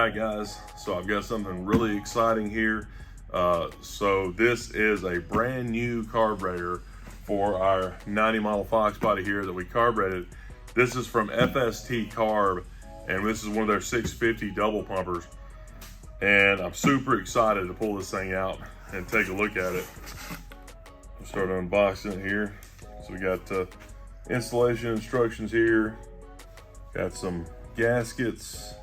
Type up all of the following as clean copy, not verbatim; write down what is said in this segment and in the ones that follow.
right, guys, so I've got something really exciting here. So this is a brand new carburetor for our 90 model Foxbody here that we carbureted. This is from FST Carb, and this is one of their 650 double pumpers. And I'm super excited to pull this thing out and take a look at it. I'll start unboxing it here. So we got installation instructions here. Got some gaskets.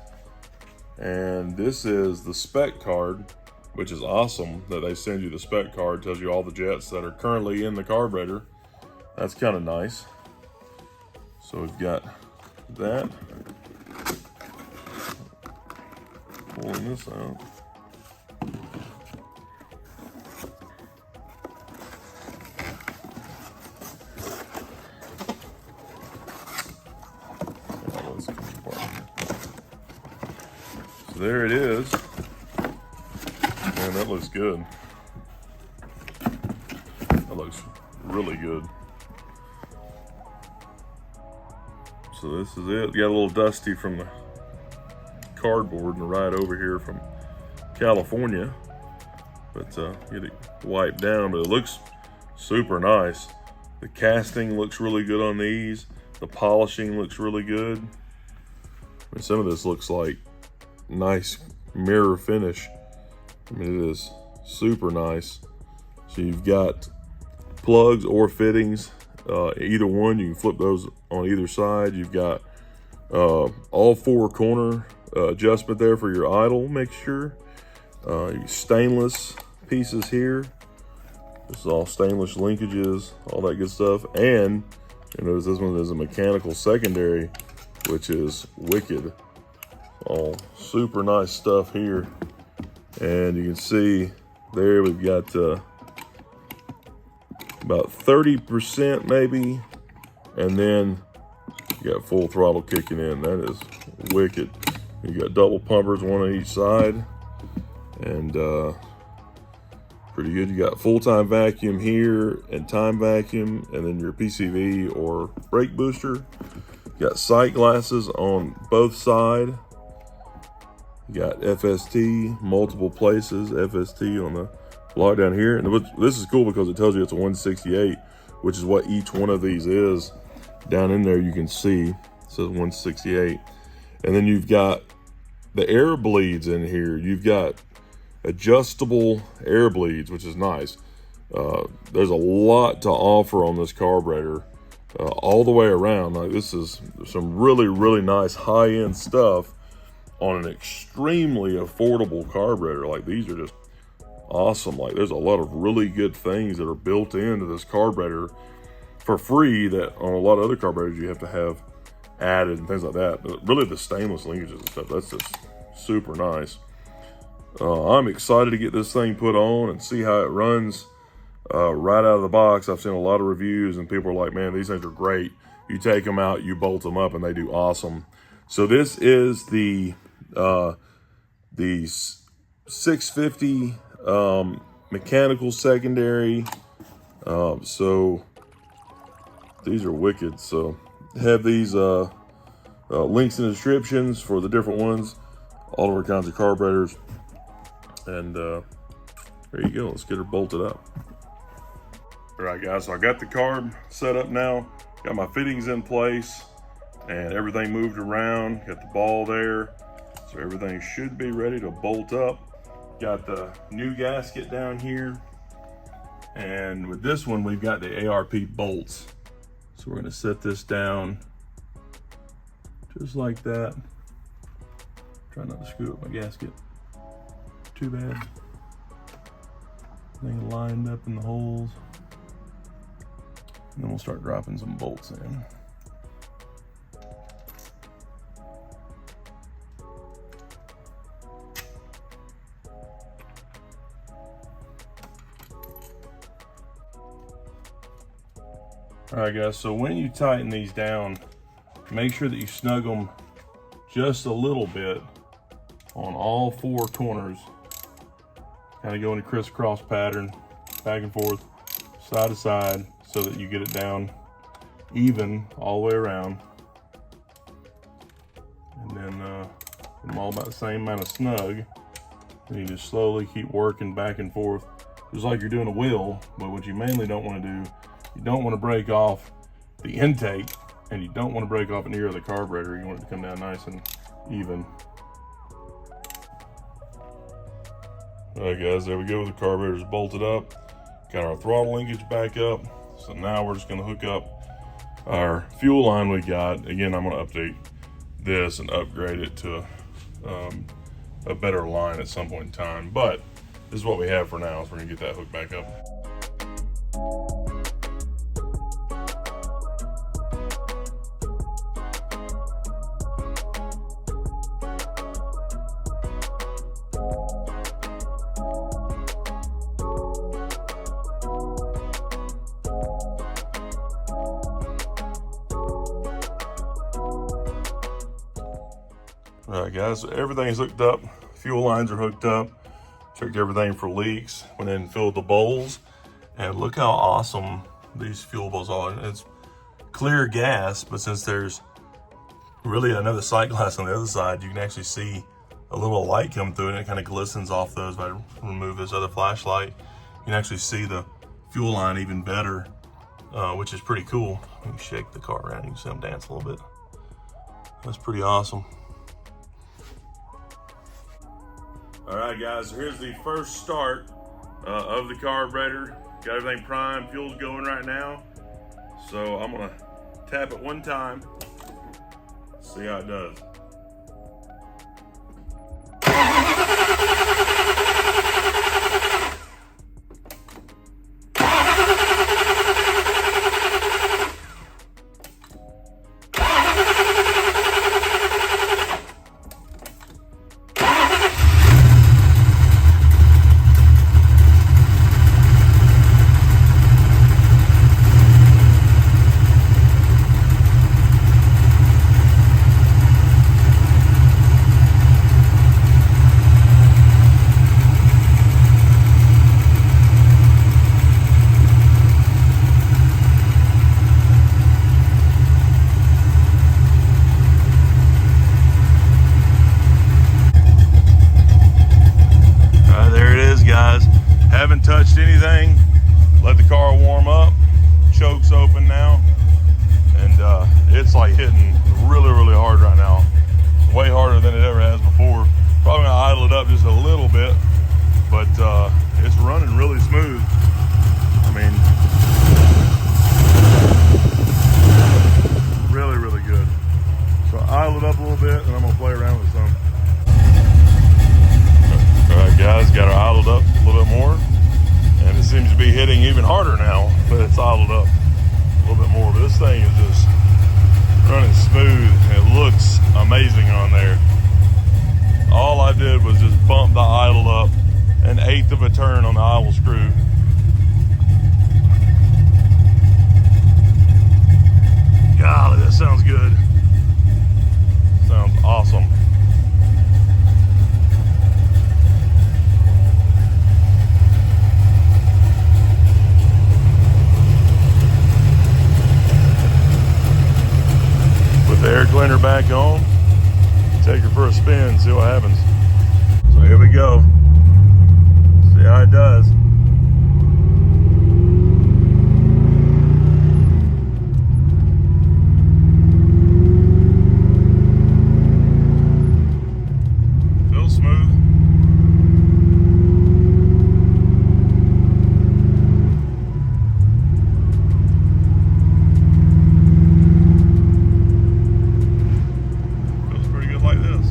And this is the spec card, which is awesome that they send you the spec card. Tells you all the jets that are currently in the carburetor. That's kind of nice. So we've got that. Pulling this out. So there it is. Man, that looks good. That looks really good. So this is it. Got a little dusty from the cardboard and the ride over here from California, but get it wiped down. But it looks super nice. The casting looks really good on these. The polishing looks really good. I mean, some of this looks like nice mirror finish. I mean, it is super nice. So you've got plugs or fittings, either one. You can flip those on either side. You've got all four corner adjustment there for your idle mixture. Stainless pieces here. This is all stainless linkages, all that good stuff. And you notice this one is a mechanical secondary, which is wicked. All super nice stuff here. And you can see there we've got about 30% maybe, and then you got full throttle kicking in. That is wicked. You got double pumpers, one on each side, and pretty good. You got full-time vacuum here and time vacuum, and then your PCV or brake booster. You got sight glasses on both sides. You got FST, multiple places, FST on the block down here. And this is cool because it tells you it's a 168, which is what each one of these is. Down in there you can see it says 168. And then you've got the air bleeds in here. You've got adjustable air bleeds, which is nice. There's a lot to offer on this carburetor all the way around. Like, this is some really, really nice high-end stuff on an extremely affordable carburetor. Like, these are just awesome. Like, there's a lot of really good things that are built into this carburetor for free that on a lot of other carburetors you have to have added and things like that. But really the stainless linkages and stuff, that's just super nice. I'm excited to get this thing put on and see how it runs right out of the box. I've seen a lot of reviews and people are like, man, these things are great. You take them out, you bolt them up, and they do awesome. So this is the 650 mechanical secondary. So these are wicked. So have these links in the descriptions for the different ones, all different kinds of carburetors. And there you go. Let's get her bolted up. All right, guys, so I got the carb set up now. Got my fittings in place and everything moved around. Got the ball there. So everything should be ready to bolt up. Got the new gasket down here. And with this one, we've got the ARP bolts. So we're gonna set this down just like that. Try not to screw up my gasket too bad. Everything lined up in the holes. And then we'll start dropping some bolts in. All right, guys, so when you tighten these down, make sure that you snug them just a little bit on all four corners. Kind of go in a crisscross pattern, back and forth, side to side, so that you get it down even all the way around. And then them all about the same amount of snug. And you just slowly keep working back and forth, just like you're doing a wheel. But what you mainly don't want to do, you don't want to break off the intake, and you don't want to break off an ear of the carburetor. You want it to come down nice and even. All right, guys, there we go. The carburetor's bolted up. Got our throttle linkage back up. So now we're just going to hook up our fuel line we got. Again, I'm going to update this and upgrade it to a better line at some point in time. But this is what we have for now, so we're going to get that hooked back up. All right, guys, so everything's hooked up. Fuel lines are hooked up. Checked everything for leaks. Went in and filled the bowls. And look how awesome these fuel bowls are. It's clear gas, but since there's really another sight glass on the other side, you can actually see a little light come through, and it kind of glistens off those. If I remove this other flashlight, you can actually see the fuel line even better, which is pretty cool. Let me shake the car around. You can see them dance a little bit. That's pretty awesome. All right, guys, so here's the first start of the carburetor. Got everything primed, fuel's going right now. So I'm gonna tap it one time, see how it does. Haven't touched anything. Let the car warm up. Choke's open now, and it's like hitting really, really hard right now. Way harder than it ever has before. Probably gonna idle it up just a little bit, but it's running really smooth. I mean, really, really good. So idle it up a little bit, and I'm gonna play around with some. All right, guys, got her idled up a little bit more, and it seems to be hitting even harder now, but it's idled up a little bit more. But this thing is just running smooth. It looks amazing on there. All I did was just bump the idle up 1/8 of a turn on the idle screw. Golly, that sounds good. Sounds awesome. Put the air cleaner back on. Take her for a spin, see what happens. So here we go. See how it does. Feels smooth. Feels pretty good like this.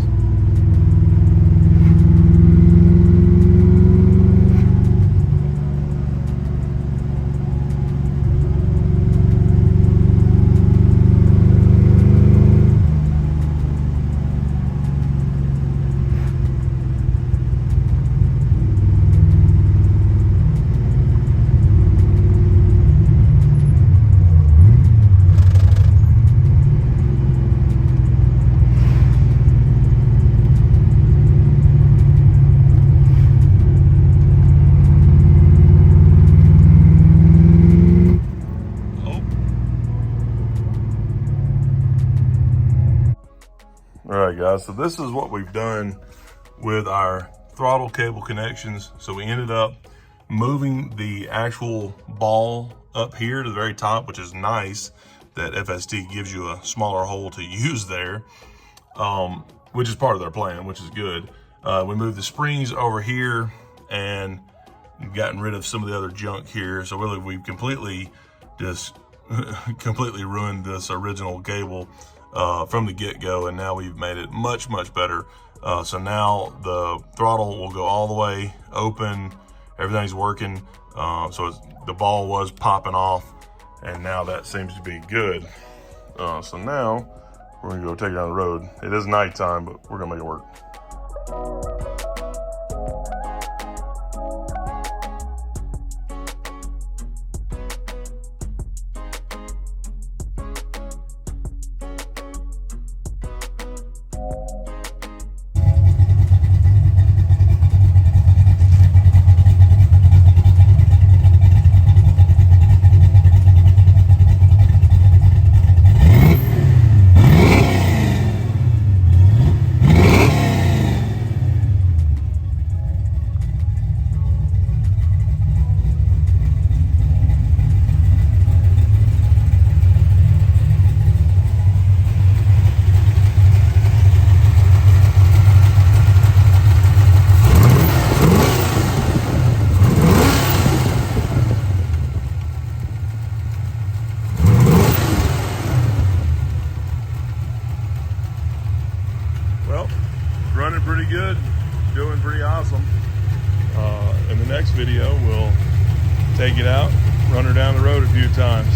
guys, so this is what we've done with our throttle cable connections. So we ended up moving the actual ball up here to the very top, which is nice that FST gives you a smaller hole to use there, which is part of their plan, which is good. We moved the springs over here and gotten rid of some of the other junk here. So really we've completely just completely ruined this original cable from the get-go, and now we've made it much better. So now the throttle will go all the way open, everything's working. So the ball was popping off, and now that seems to be good. So now we're gonna go take it down the road. It is nighttime, but we're gonna make it work. Running pretty good, doing pretty awesome. In the next video, we'll take it out, run her down the road a few times.